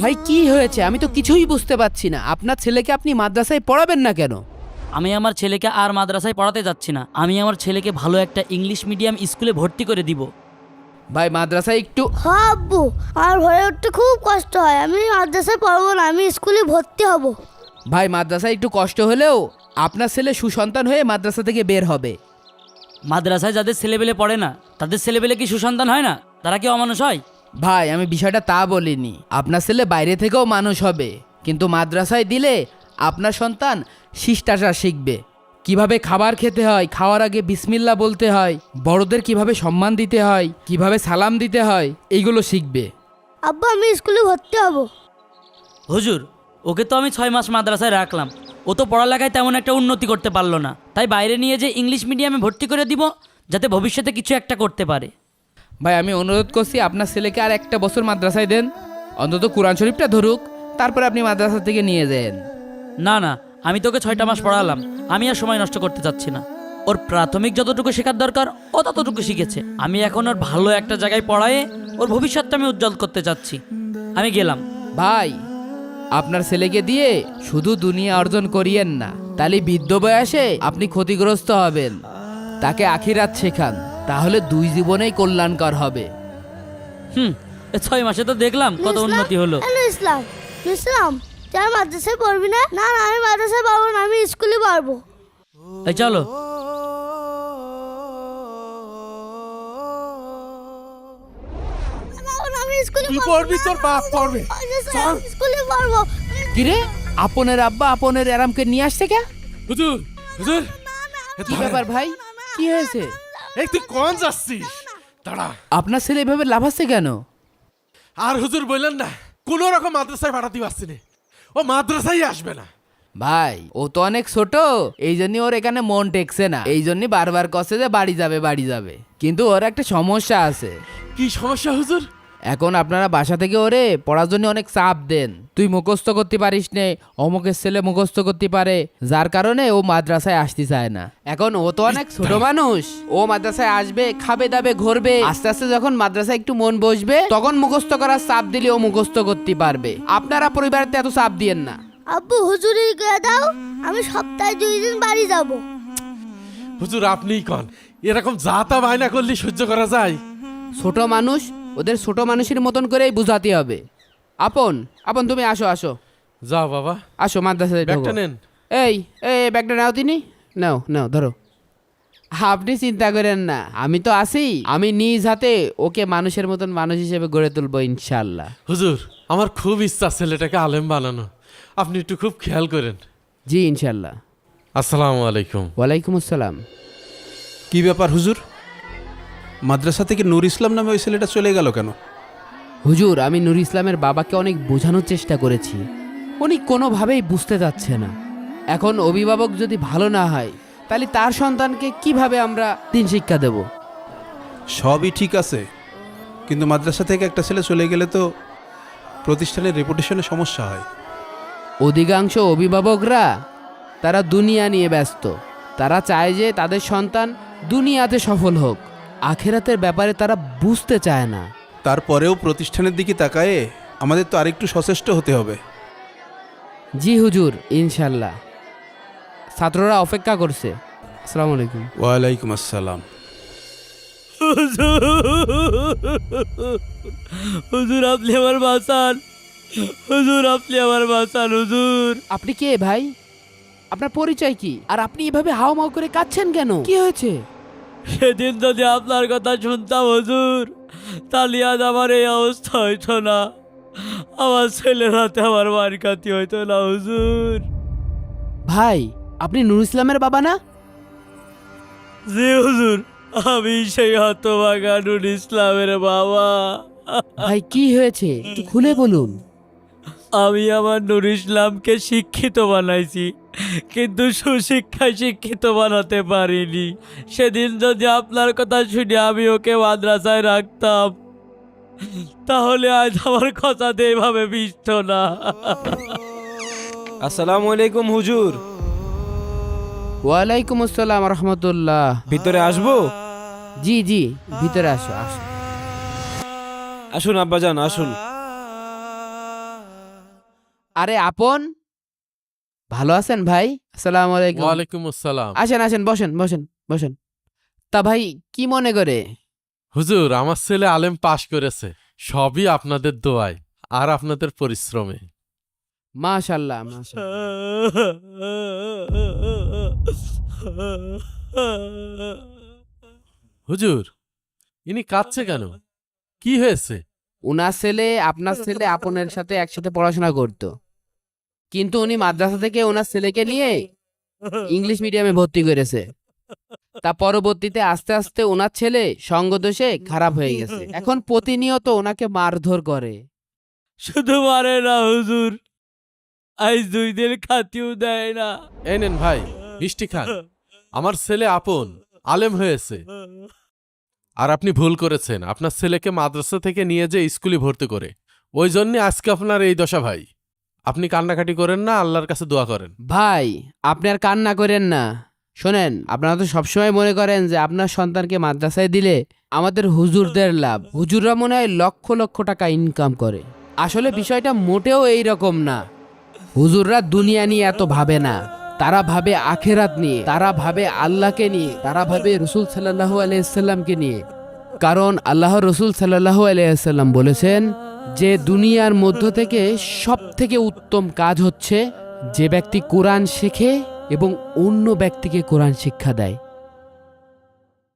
ভাই কি হয়েছে? আমি তো কিছুই বুঝতে পারছি না। আপনার ছেলেকে আপনি মাদ্রাসায় পড়াবেন না কেন? আমি আমার ছেলেকে আর মাদ্রাসায় পড়াতে যাচ্ছি না। আমি আমার ছেলেকে ভালো একটা ইংলিশ মিডিয়াম স্কুলে ভর্তি করে দিব। ভাই মাদ্রাসায় একটু হ্যাঁ আব্বু, আমার ভয়ে উঠতে খুব কষ্ট হয়। আমি মাদ্রাসায় পড়বো না, আমি স্কুলে ভর্তি হব। ভাই মাদ্রাসায় একটু কষ্ট হলেও আপনার ছেলে সুসন্তান হয়ে মাদ্রাসা থেকে বের হবে। মাদ্রাসায় যাদের ছেলেবেলে পড়ে না তাদের ছেলেবেলে কি সুসন্তান হয় না? তারা কি অমানুষ হয়? ভাই আমি বিষয়টা তা বলিনি। আপনার ছেলে বাইরে থেকেও মানুষ হবে, কিন্তু মাদ্রাসায় দিলে আপনার সন্তান শিষ্টাচার শিখবে। কিভাবে খাবার খেতে হয়, খাওয়ার আগে বিসমিল্লাহ বলতে হয়, বড়দের কিভাবে সম্মান দিতে হয়, কিভাবে সালাম দিতে হয়, এইগুলো শিখবে। আব্বু আমি স্কুলে ভর্তি হব। হুজুর, ওকে তো আমি 6 মাস মাদ্রাসায় রাখলাম, ও তো পড়ালেখায় তেমন একটা উন্নতি করতে পারলো না। তাই বাইরে নিয়ে যে ইংলিশ মিডিয়ামে ভর্তি করে দিব, যাতে ভবিষ্যতে কিছু একটা করতে পারে। ভাই আমি অনুরোধ করছি আপনার ছেলেকে আর একটা বছর মাদ্রাসায় দেন, অন্তত কোরআন শরীফটা ধরুক, তারপরে আপনি মাদ্রাসা থেকে নিয়ে যান। না না, আমি তোকে 6টা মাস পড়ালাম, আমি আর সময় নষ্ট করতে চাচ্ছি না। ওর প্রাথমিক যতটুকু শেখার দরকার ও ততটুকু শিখেছে। আমি এখন ওর ভালো একটা জায়গায় পড়ায়ে ওর ভবিষ্যৎটা আমি উজ্জ্বল করতে চাচ্ছি। আমি গেলাম। ভাই আপনার ছেলেকে দিয়ে শুধু দুনিয়া অর্জন করিয়েন না, তাহলে বৃদ্ধ বয়সে আপনি ক্ষতিগ্রস্ত হবেন। তাকে আখিরাত শেখান, তাহলে দুই জীবনেই কল্যাণকর হবে। এ 6 মাসে তো দেখলাম কত উন্নতি হলো। হ্যালো ইসলাম, ইসলাম তুই আর মাদ্রাসায় পড়বি না? না না, আমি মাদ্রাসায় পারবো না, আমি স্কুলে পারবো। এই চলো। আমি স্কুলে তুই পারবো পড়বি, না। তোর বাপ পড়বে। চল। স্কুলে পারবো। কিরে, আপনের আব্বা আপনের আরামকে নিয়ে আসছে কে? হুজুর, হুজুর, কি ব্যাপার ভাই, কি হয়েছে? এই তুই কোন যাচ্ছিস? দাঁড়া। আপনার ছেলে এভাবে লাফাচ্ছে কেন? আর হুজুর বললেন না, কোন রকম মাদ্রাসায় পাঠাতে পারছি না, ও মাদ্রাসায় আসবে না। ভাই ও তো অনেক ছোট, এই জন্য ওর এখানে মন টেকছে না, এই জন্য বারবার কষে যে বাড়ি যাবে বাড়ি যাবে। কিন্তু ওর একটা সমস্যা আছে। কি সমস্যা হুজুর? এখন আপনারা বাসা থেকে ওরে পড়ার জন্য অনেক চাপ দেন। তুই মুখস্থ করতে পারিস নে, অমুকের ছেলে মুখস্থ করতে পারে, যার কারণে ও মাদ্রাসায় আসতে চায় না। এখন ও তো অনেক ছোট মানুষ, ও মাদ্রাসায় আসবে, খাবে দাবে, ঘুরবে। আস্তে আস্তে যখন মাদ্রাসায় একটু মন বসবে, তখন মুখস্থ করার চাপ দিলে ও মুখস্থ করতে পারবে। আপনারা পরিবারেতে এত চাপ দিয়েন না। আব্বু হুজুরি করে দাও, আমি সপ্তাহে 2 দিন বাড়ি যাব। হুজুর আপনিই কন, এরকম জাতা বায়না করলে সহ্য করা যায়? ছোট মানুষ, ওদের ছোট মানুষের মতন করেই বুঝাতে হবে। আপন আপন তুমি আসো আসো যাও বাবা, আসো মাদ্রাসায় ঢোকো। ব্যাগটা নেন। এই এই ব্যাগটা নাও, তিনি নাও নাও ধরো। আপনি চিন্তা করেন না, আমি তো আছি। আমি নিজ হাতে ওকে মানুষের মতন মানুষ হিসেবে গড়ে তুলবো ইনশাল্লাহ। হুজুর আমার খুব ইচ্ছা ছেলেটাকে আলেম বানানো, আপনি একটু খুব খেয়াল করেন। জি ইনশাল্লাহ। আসসালামু আলাইকুম। ওয়ালাইকুম আসসালাম। কি ব্যাপার হুজুর, মাদ্রাসা থেকে নূর ইসলাম নামে ওই ছেলেটা চলে গেল কেন? হুজুর আমি নুর ইসলামের বাবাকে অনেক বোঝানোর চেষ্টা করেছি, উনি কোনোভাবেই বুঝতে যাচ্ছে না। এখন অভিভাবক যদি ভালো না হয়, তাহলে তার সন্তানকে কিভাবে আমরা দিন শিক্ষা দেব? সবই ঠিক আছে, কিন্তু মাদ্রাসা থেকে একটা ছেলে চলে গেলে তো প্রতিষ্ঠানের রেপুটেশনে সমস্যা হয়। অধিকাংশ অভিভাবকরা তারা দুনিয়া নিয়ে ব্যস্ত। তারা চায় যে তাদের সন্তান দুনিয়াতে সফল হোক, আখেরাতের ব্যাপারে তারা বুঝতে চায় না। তারপরেও প্রতিষ্ঠানের দিকে তাকায়ে আমাদের তো আরেকটু সচেষ্ট হতে হবে। জি হুজুর ইনশাল্লাহ। ছাত্ররা অপেক্ষা করছে। আসসালামু আলাইকুম। ওয়ালাইকুম আসসালাম। হুজুর আপনি আমার বাঁচান, হুজুর আপনি আমার বাঁচান হুজুর। আপনি কে ভাই? আপনার পরিচয় কি? আর আপনি এভাবে হাওমাও করে কাঁদছেন কেন? কি হয়েছে? সেদিন যদি আপনার কথা শুনতাম হুজুর, তাহলে আজ আমার এই অবস্থা হইতো না, আমার ছেলের হাতে আমার মার কাতি হইতো না হুজুর। ভাই আপনি নুর ইসলামের বাবা না? জি হুজুর, আমি সেই হতভাগা নুর ইসলামের বাবা। ভাই কি হয়েছে একটু খুলে বলুন। আমি আমার নুর ইসলামকে শিক্ষিত বানাইছি, কিন্তু সুশিক্ষায় শিক্ষিত বানাতে পারিনি। সেদিন যদি আপনার কথা শুনে আমি ওকে মাদ্রাসায় রাখতাম, তাহলে আজ আমার কথাতে এভাবে মিশত না। আসসালামু আলাইকুম হুজুর, ওয়ালাইকুম আসসালাম রহমতুল্লাহ। ভিতরে আসবো? জি জি ভিতরে আসো আসো। আসুন আব্বাজান আসুন। আরে আপন, ভালো আছেন ভাই? আসসালামু আলাইকুম। ওয়ালাইকুম আসসালাম। আসেন আসেন, বসেন বসেন বসেন। তা ভাই কি মনে করে? হুজুর, আমার ছেলে আলেম পাশ করেছে, সবই আপনাদের দোয়ায় আর আপনাদের পরিশ্রমে। মাশাআল্লাহ মাশাআল্লাহ। হুজুর, ইনি কাঁদছে কেন? কি হয়েছে? উনার ছেলে আপনার ছেলে আপনের সাথে একসাথে পড়াশোনা করত, কিন্তু উনি মাদ্রাসা থেকে ওনার ছেলেকে নিয়ে ইংলিশ মিডিয়ামে ভর্তি করেছে। তা পরবর্তীতে আস্তে আস্তে ওনার ছেলে সঙ্গদোষে খারাপ হয়ে গেছে, এখন প্রতিনিয়ত ওনাকে মারধর করে। শুধু মারে না হুজুর, আজ 2 দিন খাতিও দেয় না। এই নেন ভাই, মিষ্টি খান। আমার ছেলে আপন আলেম হয়েছে, আর আপনি ভুল করেছেন আপনার ছেলেকে মাদ্রাসা থেকে নিয়ে যে স্কুলে ভর্তি করে। ওই জন্য আজকে আপনার এই দশা ভাই। আপনি কান্নাকাটি করেন না, আল্লাহর কাছে দোয়া করেন। ভাই আপনি আর কান্না করেন না। শোনেন, আপনারা তো সবসময় মনে করেন যে আপনার সন্তানকে মাদ্রাসায় দিলে আমাদের হুজুরদের লাভ, হুজুররা মনে হয় লক্ষ লক্ষ টাকা ইনকাম করে। আসলে বিষয়টা মোটেও এই রকম না। হুজুররা দুনিয়া নিয়ে এত ভাবে না, তারা ভাবে আখেরাত নিয়ে, তারা ভাবে আল্লাহকে নিয়ে, তারা ভাবে রসুল সাল্লাল্লাহু আলাইহি সাল্লামকে নিয়ে। কারণ আল্লাহ রসুল সাল্লাল্লাহু আলাইহি সাল্লাম বলেছেন যে দুনিয়ার মধ্য থেকে সব থেকে উত্তম কাজ হচ্ছে যে ব্যক্তি কোরআন শেখে এবং অন্য ব্যক্তিকে কোরআন শিক্ষা দেয়।